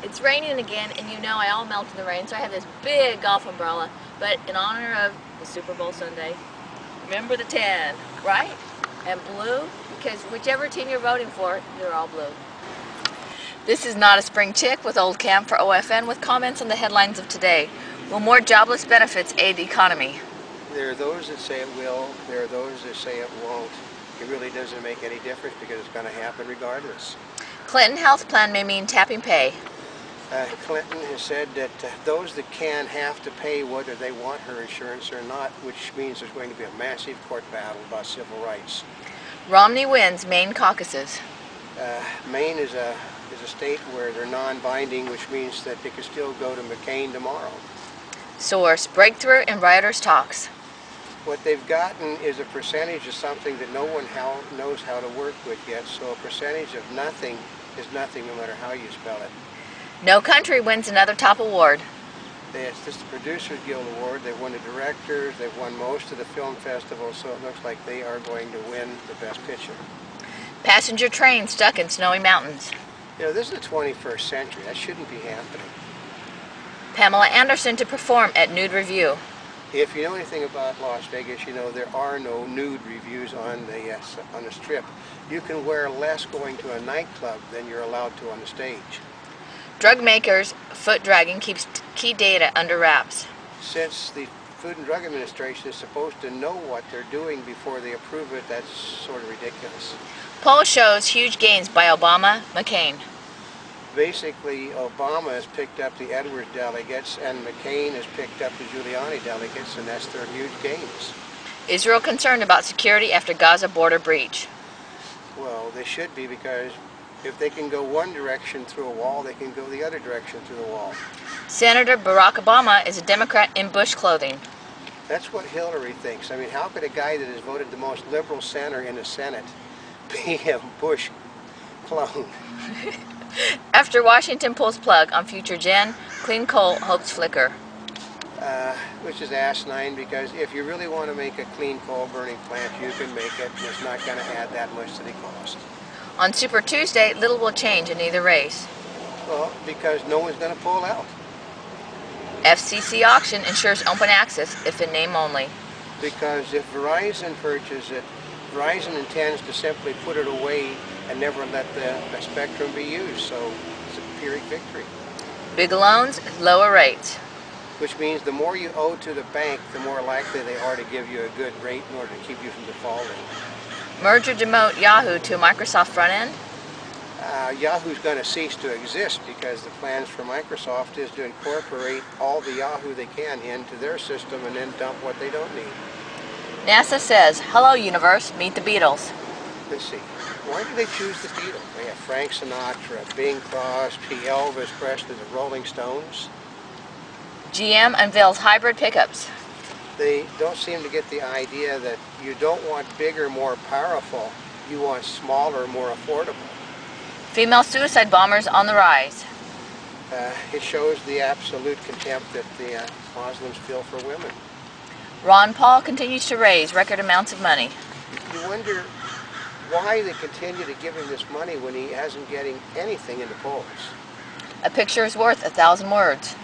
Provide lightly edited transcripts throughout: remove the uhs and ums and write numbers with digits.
It's raining again, and you know I all melt in the rain, so I have this big golf umbrella. But in honor of the Super Bowl Sunday, remember the 10, right? And blue, because whichever team you're voting for, they're all blue. This is Not a Spring Chick with Oldecam for OFN with comments on the headlines of today. Will more jobless benefits aid the economy? There are those that say it will, there are those that say it won't. It really doesn't make any difference because it's going to happen regardless. Clinton health plan may mean tapping pay. Clinton has said that those that can have to pay whether they want her insurance or not, which means there's going to be a massive court battle about civil rights. Romney wins Maine caucuses. Maine is a state where they're non-binding, which means that they could still go to McCain tomorrow. Source: breakthrough in rioters' talks. What they've gotten is a percentage of something that no one knows how to work with yet, so a percentage of nothing is nothing no matter how you spell it. No country wins another top award. It's just the Producers Guild Award. They've won the directors, they've won most of the film festivals, so it looks like they are going to win the Best Picture. Passenger train stuck in snowy mountains. You know, this is the 21st century. That shouldn't be happening. Pamela Anderson to perform at Nude Review. If you know anything about Las Vegas, you know there are no nude reviews on the strip. You can wear less going to a nightclub than you're allowed to on the stage. Drug makers' foot dragging keeps key data under wraps. Since the Food and Drug Administration is supposed to know what they're doing before they approve it, that's sort of ridiculous. Poll shows huge gains by Obama, McCain. Basically, Obama has picked up the Edwards delegates and McCain has picked up the Giuliani delegates, and that's their huge gains. Israel concerned about security after Gaza border breach. Well, they should be, because if they can go one direction through a wall, they can go the other direction through the wall. Senator Barack Obama is a Democrat in Bush clothing. That's what Hillary thinks. I mean, how could a guy that has voted the most liberal center in the Senate be a Bush clone? After Washington pulls plug on future gen, clean coal hopes flicker. Which is asinine, because if you really want to make a clean coal burning plant, you can make it, and it's not going to add that much to the cost. On Super Tuesday, little will change in either race. Well, because no one's going to pull out. FCC auction ensures open access if in name only. Because if Verizon purchases it, Verizon intends to simply put it away and never let the spectrum be used, so it's a Pyrrhic victory. Big loans, lower rates. Which means the more you owe to the bank, the more likely they are to give you a good rate in order to keep you from defaulting. Merger demote Yahoo to Microsoft front end? Yahoo's going to cease to exist because the plans for Microsoft is to incorporate all the Yahoo they can into their system and then dump what they don't need. NASA says, hello universe, meet the Beatles. Let's see, why did they choose the Beatles? They have Frank Sinatra, Bing Crosby, Elvis Presley, the Rolling Stones. GM unveils hybrid pickups. They don't seem to get the idea that you don't want bigger, more powerful, you want smaller, more affordable. Female suicide bombers on the rise. It shows the absolute contempt that the Muslims feel for women. Ron Paul continues to raise record amounts of money. You wonder why they continue to give him this money when he hasn't getting anything in the polls. A picture is worth 1,000 words.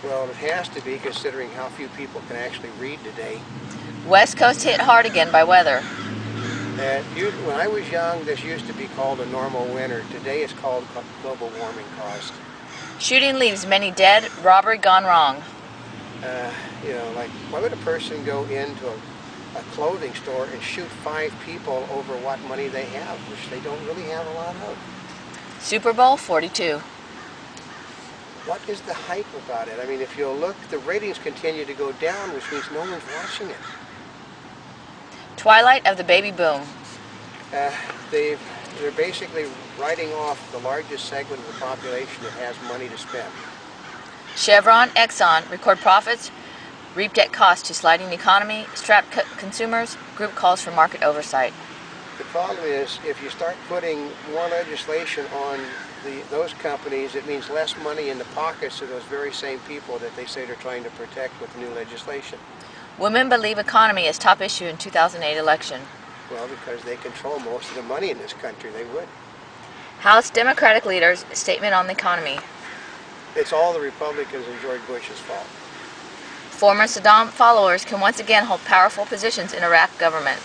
Well, it has to be, considering how few people can actually read today. West Coast hit hard again by weather. When I was young, this used to be called a normal winter. Today it's called global warming caused. Shooting leaves many dead, robbery gone wrong. You know, like, why would a person go into a clothing store and shoot 5 people over what money they have, which they don't really have a lot of? Super Bowl 42. What is the hype about it? I mean, if you'll look, the ratings continue to go down, which means no one's watching it. Twilight of the baby boom. They're basically writing off the largest segment of the population that has money to spend. Chevron, Exxon record profits, reaped at cost to sliding economy, strapped consumers, group calls for market oversight. The problem is, if you start putting more legislation on those companies, it means less money in the pockets of those very same people that they say they're trying to protect with new legislation. Women believe economy is top issue in 2008 election. Well, because they control most of the money in this country, they would. House Democratic leaders' statement on the economy. It's all the Republicans and George Bush's fault. Former Saddam followers can once again hold powerful positions in Iraq government.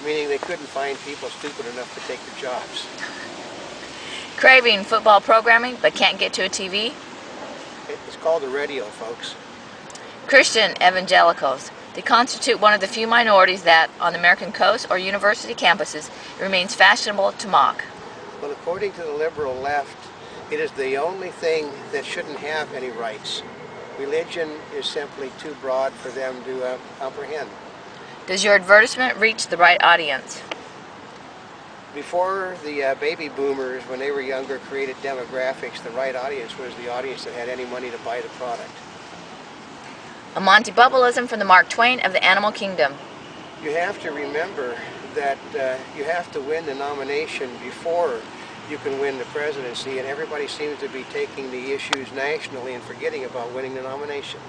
Meaning they couldn't find people stupid enough to take their jobs. Craving football programming but can't get to a TV. It's called the radio, folks. Christian evangelicals. They constitute one of the few minorities that, on the American coast or university campuses, it remains fashionable to mock. Well, according to the liberal left, it is the only thing that shouldn't have any rights. Religion is simply too broad for them to comprehend. Does your advertisement reach the right audience? Before the baby boomers, when they were younger, created demographics, the right audience was the audience that had any money to buy the product. A Monty Bubbleism from the Mark Twain of the animal kingdom. You have to remember that you have to win the nomination before you can win the presidency, and everybody seems to be taking the issues nationally and forgetting about winning the nomination.